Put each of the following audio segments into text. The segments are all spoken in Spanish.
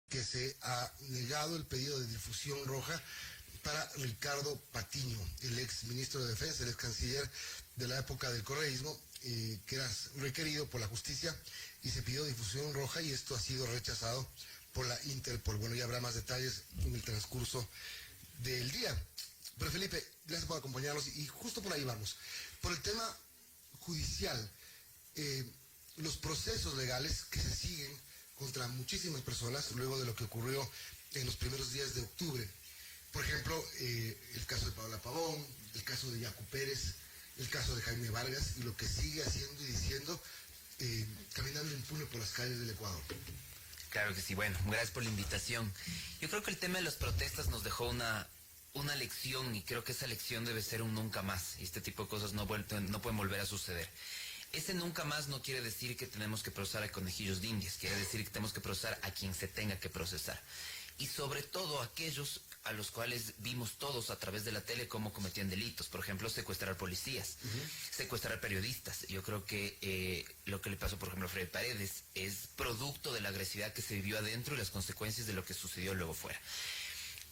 que se ha negado el pedido de difusión roja para Ricardo Patiño, el ex ministro de Defensa, el ex canciller de la época del correísmo, que era requerido por la justicia y se pidió difusión roja y esto ha sido rechazado por la Interpol. Bueno, ya habrá más detalles en el transcurso del día. Pero Felipe, gracias por acompañarnos y justo por ahí vamos. Por el tema judicial, los procesos legales que se siguen contra muchísimas personas luego de lo que ocurrió en los primeros días de octubre. Por ejemplo, el caso de Paola Pavón, el caso de Yacu Pérez, el caso de Jaime Vargas y lo que sigue haciendo y diciendo, caminando impune por las calles del Ecuador. Claro que sí, bueno, gracias por la invitación. Yo creo que el tema de las protestas nos dejó una lección y creo que esa lección debe ser un nunca más y este tipo de cosas no pueden volver a suceder. Ese nunca más no quiere decir que tenemos que procesar a conejillos de indias, quiere decir que tenemos que procesar a quien se tenga que procesar. Y sobre todo aquellos a los cuales vimos todos a través de la tele cómo cometían delitos. Por ejemplo, secuestrar policías, secuestrar periodistas. Yo creo que lo que le pasó, por ejemplo, a Freddy Paredes es producto de la agresividad que se vivió adentro y las consecuencias de lo que sucedió luego fuera.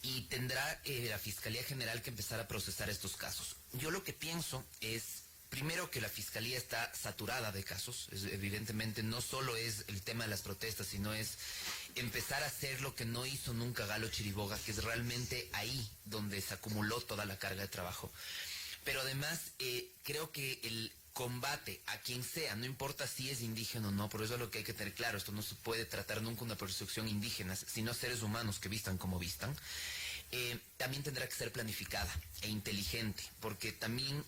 Y tendrá la Fiscalía General que empezar a procesar estos casos. Yo lo que pienso es, primero, que la Fiscalía está saturada de casos. Evidentemente no solo es el tema de las protestas, sino es empezar a hacer lo que no hizo nunca Galo Chiriboga, que es realmente ahí donde se acumuló toda la carga de trabajo. Pero además creo que el combate a quien sea, no importa si es indígena o no, por eso es lo que hay que tener claro, esto no se puede tratar nunca una persecución indígena, sino seres humanos que vistan como vistan, también tendrá que ser planificada e inteligente, porque también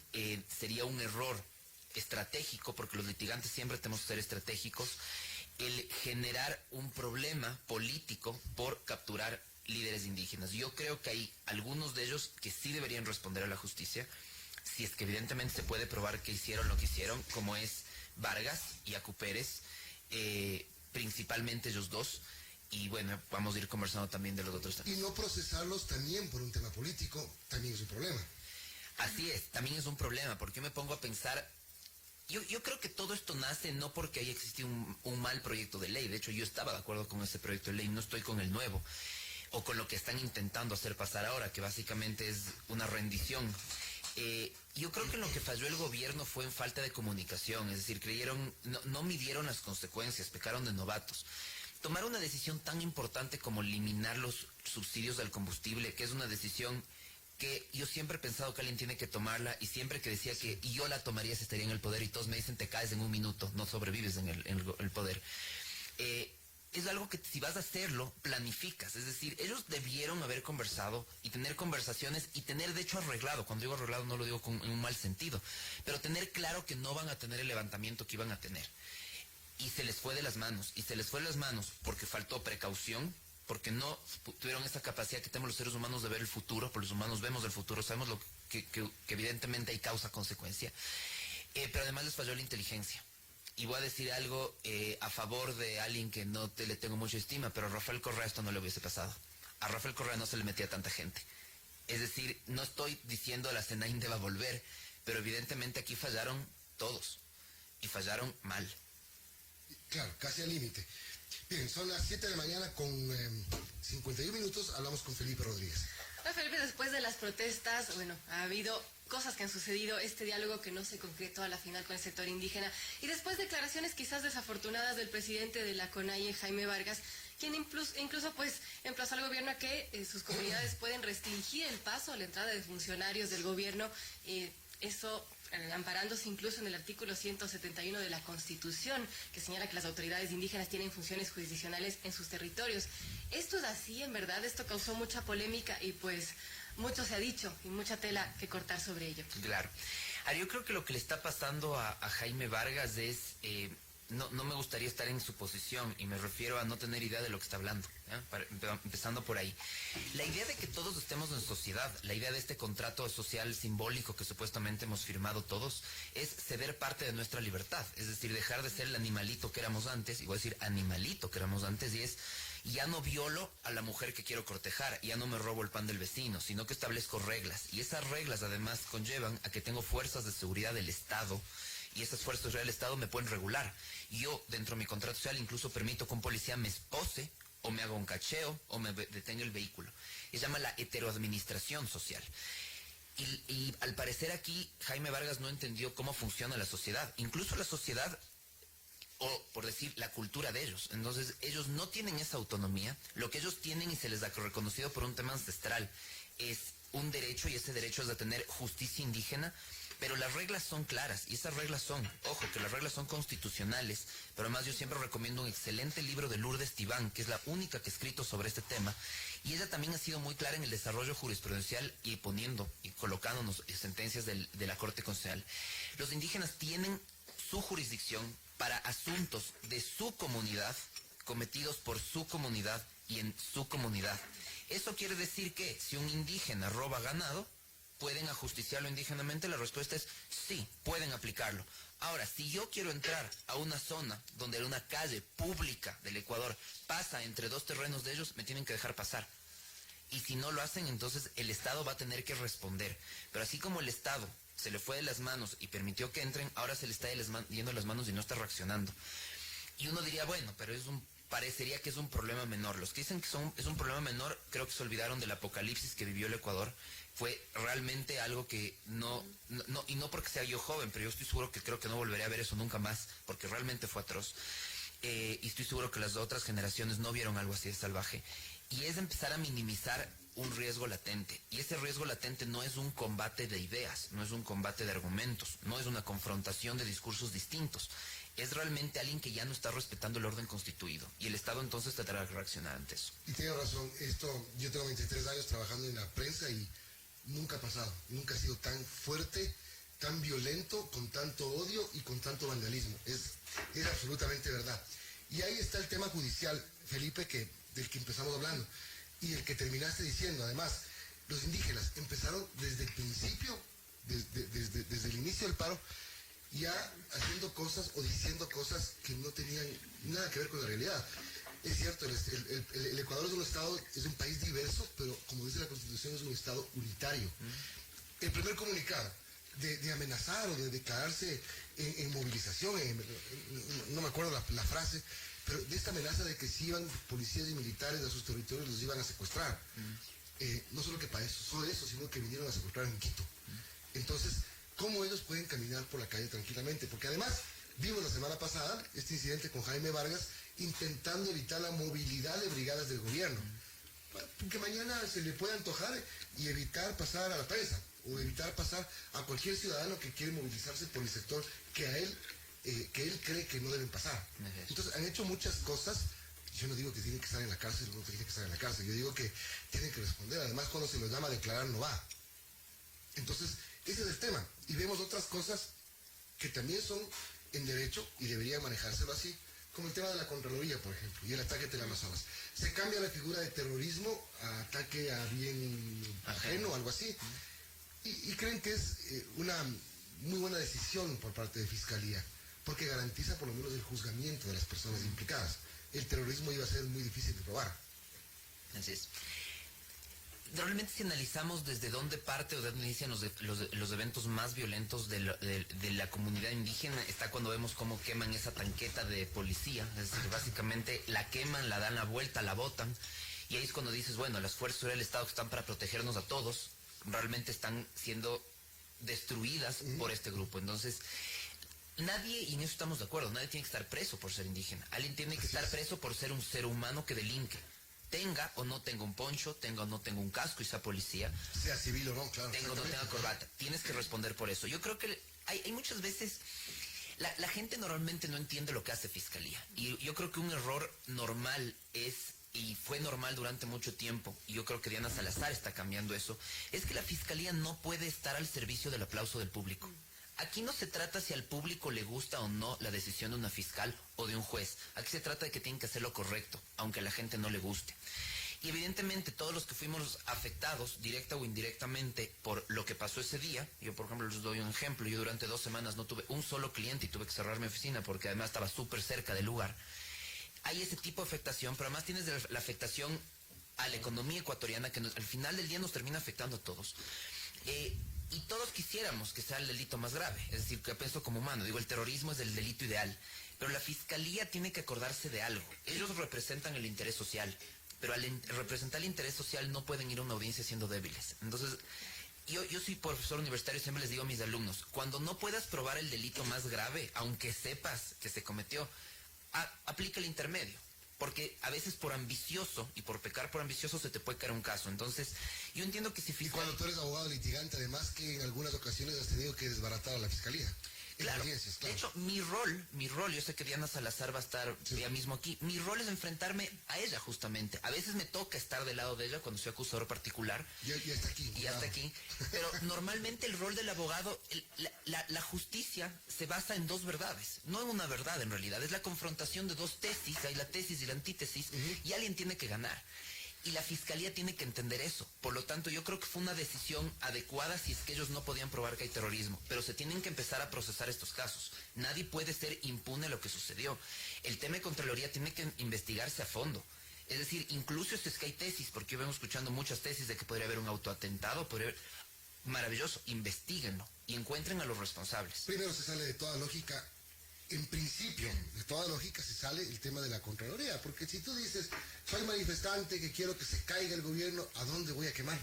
sería un error estratégico, porque los litigantes siempre tenemos que ser estratégicos, el generar un problema político por capturar líderes indígenas. Yo creo que hay algunos de ellos que sí deberían responder a la justicia, si es que evidentemente se puede probar que hicieron lo que hicieron, como es Vargas y Yacu Pérez, principalmente ellos dos, y bueno, vamos a ir conversando también de los otros temas. Y no procesarlos también por un tema político, también es un problema. Así es, también es un problema, porque yo me pongo a pensar, yo creo que todo esto nace no porque haya existido un mal proyecto de ley, de hecho yo estaba de acuerdo con ese proyecto de ley, no estoy con el nuevo, o con lo que están intentando hacer pasar ahora, que básicamente es una rendición. Yo creo que en lo que falló el gobierno fue en falta de comunicación, es decir, no midieron las consecuencias, pecaron de novatos. Tomar una decisión tan importante como eliminar los subsidios al combustible, que es una decisión que yo siempre he pensado que alguien tiene que tomarla y siempre que decía que yo la tomaría si estaría en el poder y todos me dicen te caes en un minuto, no sobrevives en el poder. Es algo que si vas a hacerlo, planificas. Es decir, ellos debieron haber conversado y tener conversaciones y tener de hecho arreglado. Cuando digo arreglado no lo digo en un mal sentido, pero tener claro que no van a tener el levantamiento que iban a tener. Y se les fue de las manos. Y se les fue de las manos porque faltó precaución, porque no tuvieron esa capacidad que tenemos los seres humanos de ver el futuro, porque los humanos vemos el futuro, sabemos lo que evidentemente hay causa-consecuencia. Pero además les falló la inteligencia. Y voy a decir algo a favor de alguien que no le tengo mucha estima, pero a Rafael Correa esto no le hubiese pasado. A Rafael Correa no se le metía tanta gente. Es decir, no estoy diciendo la Senaín deba volver, pero evidentemente aquí fallaron todos. Y fallaron mal. Claro, casi al límite. Bien, son las 7 de la mañana con 51 minutos, hablamos con Felipe Rodríguez. Felipe, después de las protestas, bueno, ha habido cosas que han sucedido, este diálogo que no se concretó a la final con el sector indígena, y después declaraciones quizás desafortunadas del presidente de la CONAIE, Jaime Vargas, quien incluso pues emplazó al gobierno a que sus comunidades pueden restringir el paso a la entrada de funcionarios del gobierno, eso amparándose incluso en el artículo 171 de la Constitución, que señala que las autoridades indígenas tienen funciones jurisdiccionales en sus territorios. ¿Esto es así, en verdad? Esto causó mucha polémica y pues mucho se ha dicho y mucha tela que cortar sobre ello. Claro. Ahora, yo creo que lo que le está pasando a Jaime Vargas es... No me gustaría estar en su posición y me refiero a no tener idea de lo que está hablando, empezando por ahí. La idea de que todos estemos en sociedad, la idea de este contrato social simbólico que supuestamente hemos firmado todos, es ceder parte de nuestra libertad, es decir, dejar de ser el animalito que éramos antes, y voy a decir animalito que éramos antes, y es, ya no violo a la mujer que quiero cortejar, ya no me robo el pan del vecino, sino que establezco reglas, y esas reglas además conllevan a que tengo fuerzas de seguridad del Estado, y esas fuerzas de seguridad del Estado me pueden regular. Yo, dentro de mi contrato social, incluso permito que un policía me espose o me haga un cacheo, o me detenga el vehículo. Se llama la heteroadministración social. Y al parecer aquí Jaime Vargas no entendió cómo funciona la sociedad. Incluso la sociedad, o por decir, la cultura de ellos. Entonces, ellos no tienen esa autonomía. Lo que ellos tienen, y se les da reconocido por un tema ancestral, es un derecho, y ese derecho es de tener justicia indígena, pero las reglas son claras, y esas reglas son, ojo, que las reglas son constitucionales, pero además yo siempre recomiendo un excelente libro de Lourdes Tibán, que es la única que ha escrito sobre este tema, y ella también ha sido muy clara en el desarrollo jurisprudencial y poniendo y colocándonos sentencias de la Corte Constitucional. Los indígenas tienen su jurisdicción para asuntos de su comunidad, cometidos por su comunidad y en su comunidad. Eso quiere decir que si un indígena roba ganado, ¿pueden ajusticiarlo indígenamente? La respuesta es sí, pueden aplicarlo. Ahora, si yo quiero entrar a una zona donde una calle pública del Ecuador pasa entre dos terrenos de ellos, me tienen que dejar pasar. Y si no lo hacen, entonces el Estado va a tener que responder. Pero así como el Estado se le fue de las manos y permitió que entren, ahora se le está yendo de las manos y no está reaccionando. Y uno diría, bueno, pero parecería que es un problema menor. Los que dicen que es un problema menor, creo que se olvidaron del apocalipsis que vivió el Ecuador. Fue realmente algo que y no porque sea yo joven, pero yo estoy seguro que creo que no volveré a ver eso nunca más, porque realmente fue atroz. Y estoy seguro que las otras generaciones no vieron algo así de salvaje. Y es empezar a minimizar un riesgo latente. Y ese riesgo latente no es un combate de ideas, no es un combate de argumentos, no es una confrontación de discursos distintos. Es realmente alguien que ya no está respetando el orden constituido. Y el Estado entonces tendrá que reaccionar ante eso. Y tiene razón, yo tengo 23 años trabajando en la prensa y nunca ha pasado, nunca ha sido tan fuerte, tan violento, con tanto odio y con tanto vandalismo. Es absolutamente verdad. Y ahí está el tema judicial, Felipe, del que empezamos hablando, y el que terminaste diciendo. Además, los indígenas empezaron desde el principio, desde el inicio del paro, ya haciendo cosas o diciendo cosas que no tenían nada que ver con la realidad. Es cierto, el Ecuador es un estado, es un país diverso, pero como dice la Constitución es un estado unitario. El primer comunicado de amenazar o de declararse en movilización, no me acuerdo la frase, pero de esta amenaza de que si iban policías y militares a sus territorios los iban a secuestrar. No solo que para eso, solo eso, sino que vinieron a secuestrar en Quito. Entonces, ¿cómo ellos pueden caminar por la calle tranquilamente? Porque además, vimos la semana pasada este incidente con Jaime Vargas intentando evitar la movilidad de brigadas del gobierno. Porque mañana se le puede antojar y evitar pasar a la prensa o evitar pasar a cualquier ciudadano que quiere movilizarse por el sector que él cree que no deben pasar. Entonces han hecho muchas cosas. Yo no digo que tienen que estar en la cárcel o no tienen que estar en la cárcel. Yo digo que tienen que responder. Además, cuando se los llama a declarar, no va. Entonces, ese es el tema. Y vemos otras cosas que también son en derecho y deberían manejárselo así, como el tema de la Contraloría, por ejemplo, y el ataque a Teleamazonas. Se cambia la figura de terrorismo a ataque a bien ajeno, algo así. Y creen que es una muy buena decisión por parte de Fiscalía, porque garantiza por lo menos el juzgamiento de las personas implicadas. El terrorismo iba a ser muy difícil de probar. Así es. Realmente si analizamos desde dónde parte o de dónde inician los eventos más violentos de la comunidad indígena, está cuando vemos cómo queman esa tanqueta de policía, es decir, básicamente la queman, la dan la vuelta, la botan, y ahí es cuando dices, bueno, las fuerzas del Estado que están para protegernos a todos, realmente están siendo destruidas por este grupo. Entonces, nadie, y en eso estamos de acuerdo, nadie tiene que estar preso por ser indígena, alguien tiene que estar preso por ser un ser humano que delinque. Tenga o no tenga un poncho, tenga o no tenga un casco y sea policía. Sea civil o no, claro. Tenga o no tenga corbata. Tienes que responder por eso. Yo creo que hay muchas veces... La gente normalmente no entiende lo que hace Fiscalía. Y yo creo que un error normal es, y fue normal durante mucho tiempo, y yo creo que Diana Salazar está cambiando eso, es que la Fiscalía no puede estar al servicio del aplauso del público. Aquí no se trata si al público le gusta o no la decisión de una fiscal o de un juez. Aquí se trata de que tienen que hacer lo correcto, aunque a la gente no le guste. Y evidentemente todos los que fuimos afectados, directa o indirectamente, por lo que pasó ese día, yo por ejemplo les doy un ejemplo, yo durante 2 semanas no tuve un solo cliente y tuve que cerrar mi oficina porque además estaba súper cerca del lugar. Hay ese tipo de afectación, pero además tienes la afectación a la economía ecuatoriana que al final del día nos termina afectando a todos. Y todos quisiéramos que sea el delito más grave, es decir, que pienso como humano, digo, el terrorismo es el delito ideal, pero la Fiscalía tiene que acordarse de algo. Ellos representan el interés social, pero al representar el interés social no pueden ir a una audiencia siendo débiles. Entonces, yo soy profesor universitario, siempre les digo a mis alumnos, cuando no puedas probar el delito más grave, aunque sepas que se cometió, aplica el intermedio. Porque a veces por ambicioso y por pecar por ambicioso se te puede caer un caso. Entonces, yo entiendo que si Y cuando tú eres abogado litigante, además que en algunas ocasiones has tenido que desbaratar a la Fiscalía. Claro. De hecho, mi rol, yo sé que Diana Salazar va a estar ya mismo aquí, mi rol es enfrentarme a ella justamente. A veces me toca estar del lado de ella cuando soy acusador particular. Ya está aquí. Y hasta aquí. Pero normalmente el rol del abogado, la justicia se basa en dos verdades, no en una verdad en realidad, es la confrontación de dos tesis, hay la tesis y la antítesis, y alguien tiene que ganar. Y la Fiscalía tiene que entender eso. Por lo tanto, yo creo que fue una decisión adecuada si es que ellos no podían probar que hay terrorismo. Pero se tienen que empezar a procesar estos casos. Nadie puede ser impune a lo que sucedió. El tema de Contraloría tiene que investigarse a fondo. Es decir, incluso si es que hay tesis, porque yo vengo escuchando muchas tesis de que podría haber un autoatentado, podría haber... Maravilloso, investíguenlo y encuentren a los responsables. Primero se sale de toda lógica. En principio, de toda lógica se sale el tema de la Contraloría, porque si tú dices, soy manifestante que quiero que se caiga el gobierno, ¿a dónde voy a quemar?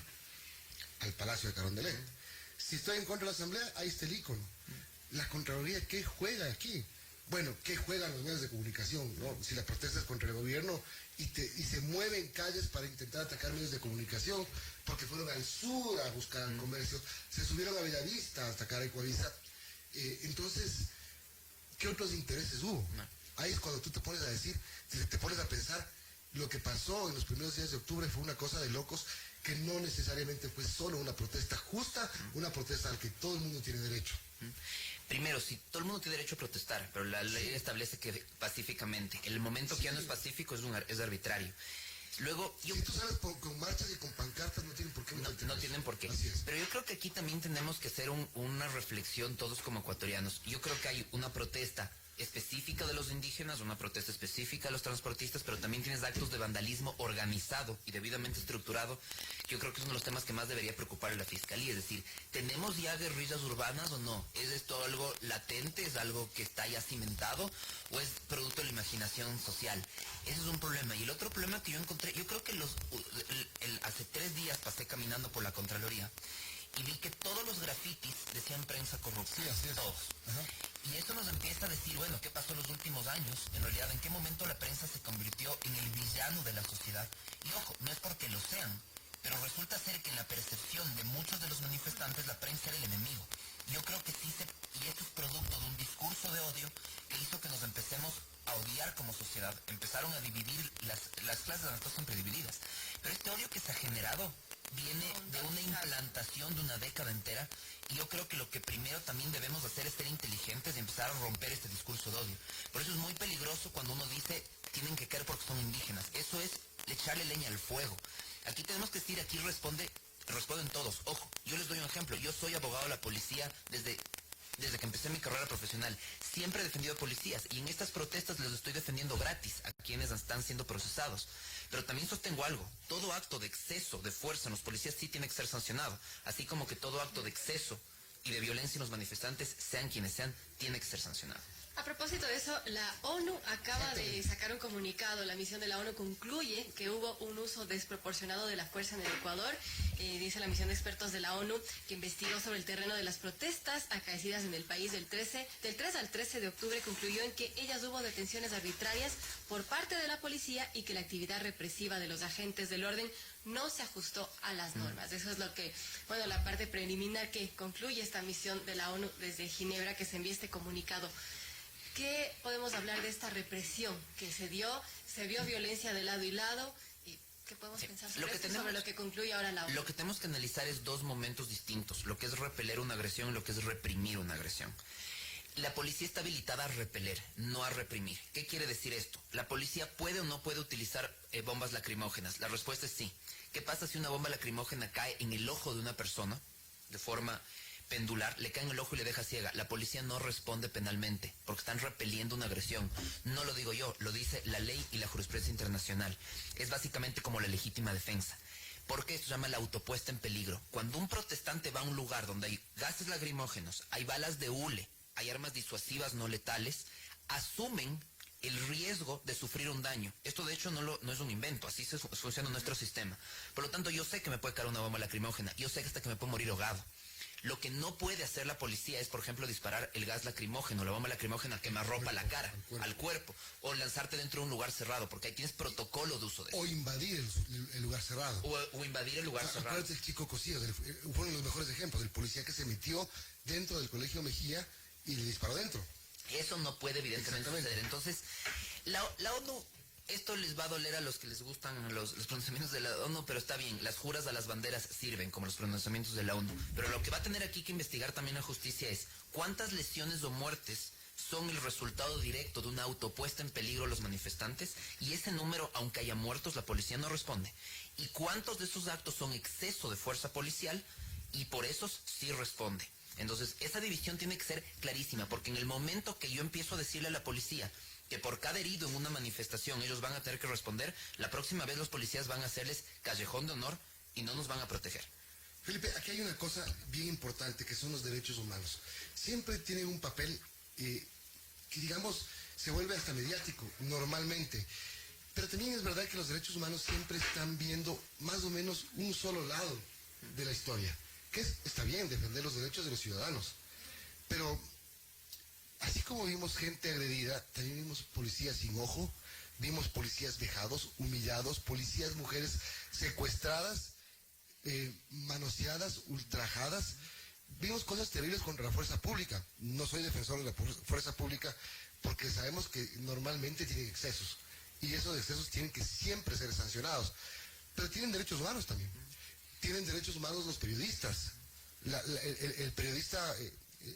Al Palacio de Carondelet. Si estoy en contra de la Asamblea, ahí está el ícono. La Contraloría, ¿qué juega aquí? Bueno, ¿qué juegan los medios de comunicación? ¿No? Si la protesta es contra el gobierno y se mueven calles para intentar atacar medios de comunicación, porque fueron al sur a buscar comercio, se subieron a Bellavista a atacar a Ecuavisa. Entonces... ¿qué otros intereses hubo? No. Ahí es cuando tú te pones a decir, te pones a pensar, lo que pasó en los primeros días de octubre fue una cosa de locos que no necesariamente fue solo una protesta justa, una protesta al que todo el mundo tiene derecho. Primero, sí, todo el mundo tiene derecho a protestar, pero la ley establece que pacíficamente. El momento que ya no es pacífico es arbitrario. Luego, si tú sales con marchas y con pancartas, no tienen por qué. No tienen por qué. Pero yo creo que aquí también tenemos que hacer una reflexión todos como ecuatorianos. Yo creo que hay una protesta específica de los indígenas, una protesta específica de los transportistas, pero también tienes actos de vandalismo organizado y debidamente estructurado. Yo creo que es uno de los temas que más debería preocupar a la Fiscalía. Es decir, ¿tenemos ya guerrillas urbanas o no? ¿Es esto algo latente? ¿Es algo que está ya cimentado? ¿O es producto de la imaginación social? Ese es un problema. Y el otro problema que yo encontré, yo creo que hace 3 días pasé caminando por la Contraloría y vi que todos los grafitis decían prensa corrupta. Sí, así es. Todos. Ajá. Y esto nos empieza a decir, bueno, ¿qué pasó en los últimos años? En realidad, ¿en qué momento la prensa se convirtió en el villano de la sociedad? Y ojo, no es porque lo sean, pero resulta ser que en la percepción de muchos de los manifestantes la prensa era el enemigo. Yo creo que sí y esto es producto de un discurso de odio que hizo que nos empecemos a odiar como sociedad. Empezaron a dividir, las clases han estado siempre divididas. Pero este odio que se ha generado viene de una implantación de una década entera, y yo creo que lo que primero también debemos hacer es ser inteligentes y empezar a romper este discurso de odio. Por eso es muy peligroso cuando uno dice tienen que caer porque son indígenas. Eso es echarle leña al fuego. Aquí tenemos que decir, aquí responden todos. Ojo, yo les doy un ejemplo. Yo soy abogado de la policía desde que empecé mi carrera profesional. Siempre he defendido policías y en estas protestas les estoy defendiendo gratis a quienes están siendo procesados. Pero también sostengo algo, todo acto de exceso de fuerza en los policías sí tiene que ser sancionado, así como que todo acto de exceso y de violencia en los manifestantes, sean quienes sean, tiene que ser sancionado. A propósito de eso, la ONU acaba de sacar un comunicado. La misión de la ONU concluye que hubo un uso desproporcionado de la fuerza en el Ecuador. Dice la misión de expertos de la ONU que investigó sobre el terreno de las protestas acaecidas en el país del 3 al 13 de octubre, concluyó en que ellas hubo detenciones arbitrarias por parte de la policía y que la actividad represiva de los agentes del orden no se ajustó a las normas. Eso es lo que, la parte preliminar que concluye esta misión de la ONU desde Ginebra, que se envía este comunicado. ¿Qué podemos hablar de esta represión que se dio? Se vio violencia de lado y lado. ¿Y qué podemos pensar sobre lo que concluye ahora la ONU? Lo que tenemos que analizar es dos momentos distintos. Lo que es repeler una agresión y lo que es reprimir una agresión. La policía está habilitada a repeler, no a reprimir. ¿Qué quiere decir esto? ¿La policía puede o no puede utilizar bombas lacrimógenas? La respuesta es sí. ¿Qué pasa si una bomba lacrimógena cae en el ojo de una persona de forma pendular, le cae en el ojo y le deja ciega? La policía no responde penalmente porque están repeliendo una agresión. No lo digo yo, lo dice la ley y la jurisprudencia internacional. Es básicamente como la legítima defensa. Porque esto se llama la autopuesta en peligro. Cuando un protestante va a un lugar donde hay gases lacrimógenos, hay balas de hule, hay armas disuasivas no letales, asumen el riesgo de sufrir un daño. Esto de hecho no es un invento, así funciona nuestro sistema. Por lo tanto, yo sé que me puede caer una bomba lacrimógena, yo sé que hasta que me puedo morir ahogado. Lo que no puede hacer la policía es, por ejemplo, disparar el gas lacrimógeno, la bomba lacrimógena quemarropa la cara, al cuerpo, o lanzarte dentro de un lugar cerrado, porque ahí tienes protocolo de uso de eso. O invadir el lugar cerrado. O invadir el lugar cerrado. Acuérdate el chico Cosío, fue uno de los mejores ejemplos, del policía que se metió dentro del Colegio Mejía y le disparó dentro. Eso no puede evidentemente suceder. Entonces, la ONU, esto les va a doler a los que les gustan los pronunciamientos de la ONU, pero está bien, las juras a las banderas sirven como los pronunciamientos de la ONU. Pero lo que va a tener aquí que investigar también la justicia es cuántas lesiones o muertes son el resultado directo de una autopuesta en peligro a los manifestantes, y ese número, aunque haya muertos, la policía no responde. Y cuántos de esos actos son exceso de fuerza policial, y por esos sí responde. Entonces, esa división tiene que ser clarísima, porque en el momento que yo empiezo a decirle a la policía que por cada herido en una manifestación ellos van a tener que responder, la próxima vez los policías van a hacerles callejón de honor y no nos van a proteger. Felipe, aquí hay una cosa bien importante, que son los derechos humanos. Siempre tienen un papel que, digamos, se vuelve hasta mediático, normalmente. Pero también es verdad que los derechos humanos siempre están viendo más o menos un solo lado de la historia. Está bien defender los derechos de los ciudadanos, pero así como vimos gente agredida, también vimos policías sin ojo, vimos policías vejados, humillados, policías, mujeres secuestradas, manoseadas, ultrajadas. Vimos cosas terribles contra la fuerza pública. No soy defensor de la fuerza pública porque sabemos que normalmente tienen excesos, y esos excesos tienen que siempre ser sancionados, pero tienen derechos humanos también. Tienen derechos humanos los periodistas. El periodista,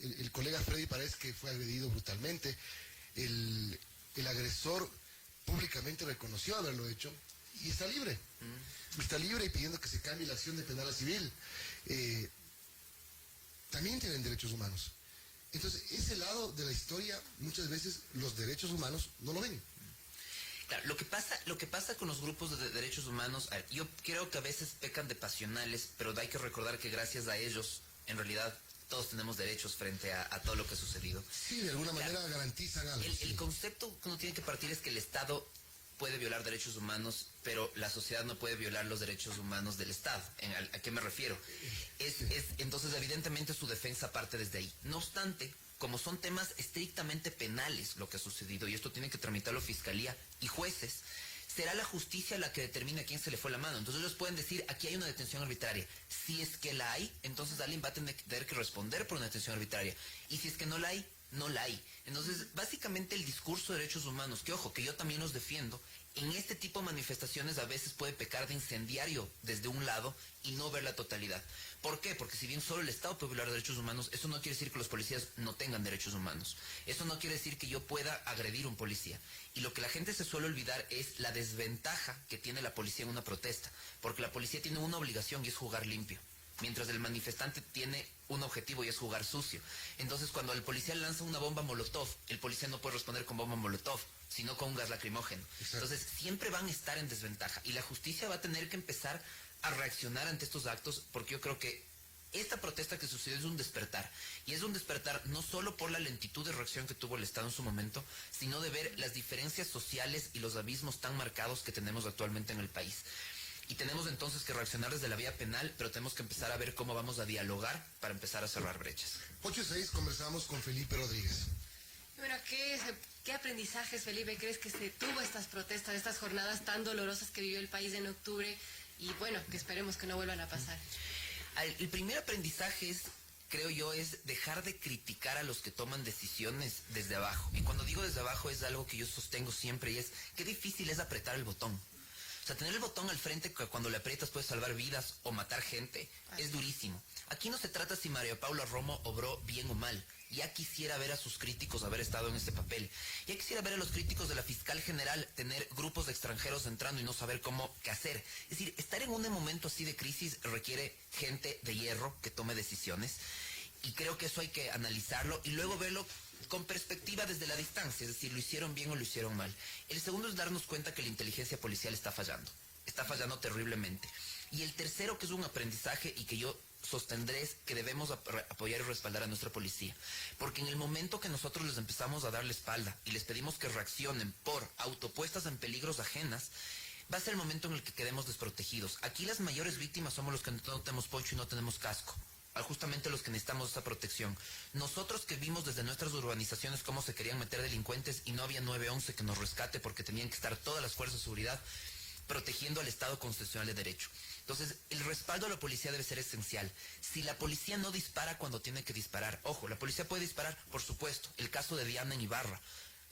el colega Freddy Paredes, que fue agredido brutalmente, el agresor públicamente reconoció haberlo hecho y está libre. Está libre y pidiendo que se cambie la acción de penal a civil. También tienen derechos humanos. Entonces, ese lado de la historia, muchas veces los derechos humanos no lo ven. Claro, lo que pasa con los grupos de derechos humanos, yo creo que a veces pecan de pasionales, pero hay que recordar que gracias a ellos, en realidad, todos tenemos derechos frente a todo lo que ha sucedido. Sí, de alguna manera garantizan algo. El concepto que uno tiene que partir es que el Estado puede violar derechos humanos, pero la sociedad no puede violar los derechos humanos del Estado. ¿A qué me refiero? Entonces, evidentemente, su defensa parte desde ahí. No obstante, como son temas estrictamente penales lo que ha sucedido, y esto tiene que tramitarlo Fiscalía y jueces, será la justicia la que determine a quién se le fue la mano. Entonces ellos pueden decir, aquí hay una detención arbitraria. Si es que la hay, entonces alguien va a tener que responder por una detención arbitraria. Y si es que no la hay, no la hay. Entonces, básicamente el discurso de derechos humanos, que ojo, que yo también los defiendo, en este tipo de manifestaciones a veces puede pecar de incendiario desde un lado y no ver la totalidad. ¿Por qué? Porque si bien solo el Estado puede violar derechos humanos, eso no quiere decir que los policías no tengan derechos humanos. Eso no quiere decir que yo pueda agredir a un policía. Y lo que la gente se suele olvidar es la desventaja que tiene la policía en una protesta. Porque la policía tiene una obligación y es jugar limpio, mientras el manifestante tiene un objetivo y es jugar sucio. Entonces, cuando el policía lanza una bomba molotov, el policía no puede responder con bomba molotov, sino con un gas lacrimógeno. Exacto. Entonces, siempre van a estar en desventaja, y la justicia va a tener que empezar a reaccionar ante estos actos, porque yo creo que esta protesta que sucedió es un despertar, y es un despertar no solo por la lentitud de reacción que tuvo el Estado en su momento, sino de ver las diferencias sociales y los abismos tan marcados que tenemos actualmente en el país. Y tenemos entonces que reaccionar desde la vía penal, pero tenemos que empezar a ver cómo vamos a dialogar para empezar a cerrar brechas. 8:06 conversamos con Felipe Rodríguez. Bueno, ¿qué aprendizajes, Felipe, crees que se tuvo estas protestas, estas jornadas tan dolorosas que vivió el país en octubre? Y bueno, que esperemos que no vuelvan a pasar. El primer aprendizaje creo yo, es dejar de criticar a los que toman decisiones desde abajo. Y cuando digo desde abajo es algo que yo sostengo siempre, y es qué difícil es apretar el botón. O sea, tener el botón al frente que cuando le aprietas puede salvar vidas o matar gente, es durísimo. Aquí no se trata si María Paula Romo obró bien o mal. Ya quisiera ver a sus críticos haber estado en ese papel. Ya quisiera ver a los críticos de la fiscal general tener grupos de extranjeros entrando y no saber qué hacer. Es decir, estar en un momento así de crisis requiere gente de hierro que tome decisiones. Y creo que eso hay que analizarlo y luego verlo con perspectiva desde la distancia, es decir, lo hicieron bien o lo hicieron mal. El segundo es darnos cuenta que la inteligencia policial está fallando. está fallando terriblemente. Y el tercero, que es un aprendizaje y que yo sostendré, es que debemos apoyar y respaldar a nuestra policía. Porque en el momento que nosotros les empezamos a dar la espalda y les pedimos que reaccionen por autopuestas en peligros ajenas, va a ser el momento en el que quedemos desprotegidos. Aquí las mayores víctimas somos los que no tenemos poncho y no tenemos casco. Justamente los que necesitamos esa protección. Nosotros que vimos desde nuestras urbanizaciones cómo se querían meter delincuentes y no había 911 que nos rescate porque tenían que estar todas las fuerzas de seguridad protegiendo al Estado constitucional de derecho. Entonces, el respaldo a la policía debe ser esencial. Si la policía no dispara cuando tiene que disparar, ojo, la policía puede disparar, por supuesto. El caso de Diana en Ibarra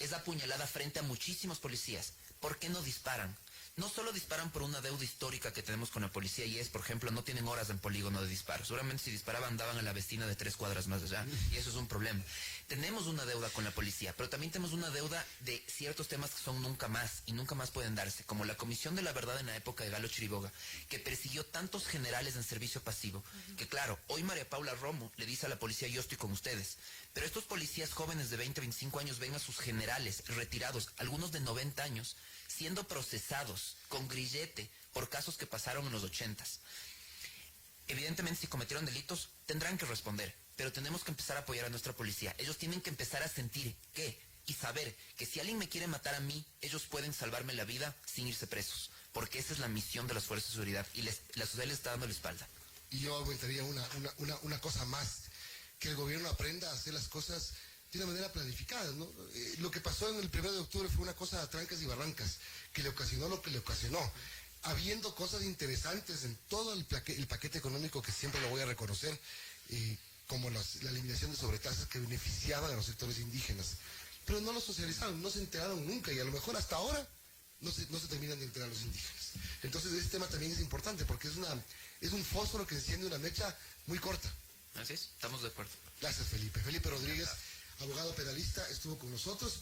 es apuñalada frente a muchísimos policías. ¿Por qué no disparan? No solo disparan por una deuda histórica que tenemos con la policía y es, por ejemplo, no tienen horas en polígono de disparo. Seguramente si disparaban andaban a la vecina de 3 cuadras más allá y eso es un problema. Tenemos una deuda con la policía, pero también tenemos una deuda de ciertos temas que son nunca más y nunca más pueden darse, como la Comisión de la Verdad en la época de Galo Chiriboga, que persiguió tantos generales en servicio pasivo, que claro, hoy María Paula Romo le dice a la policía yo estoy con ustedes, pero estos policías jóvenes de 20, 25 años ven a sus generales retirados, algunos de 90 años, siendo procesados con grillete por casos que pasaron en los 80s. Evidentemente, si cometieron delitos, tendrán que responder, pero tenemos que empezar a apoyar a nuestra policía. Ellos tienen que empezar a sentir que y saber que si alguien me quiere matar a mí, ellos pueden salvarme la vida sin irse presos, porque esa es la misión de las fuerzas de seguridad y la sociedad les está dando la espalda. Y yo aumentaría una cosa más, que el gobierno aprenda a hacer las cosas de una manera planificada, ¿no? Lo que pasó en el 1 de octubre fue una cosa a trancas y barrancas, que le ocasionó lo que le ocasionó, habiendo cosas interesantes en todo el paquete económico que siempre lo voy a reconocer, como la eliminación de sobretasas que beneficiaban a los sectores indígenas, pero no lo socializaron, no se enteraron nunca y a lo mejor hasta ahora no se terminan de enterar los indígenas. Entonces este tema también es importante porque es un fósforo que enciende una mecha muy corta. Así es, estamos de acuerdo. Gracias, Felipe. Felipe Rodríguez, abogado penalista, estuvo con nosotros.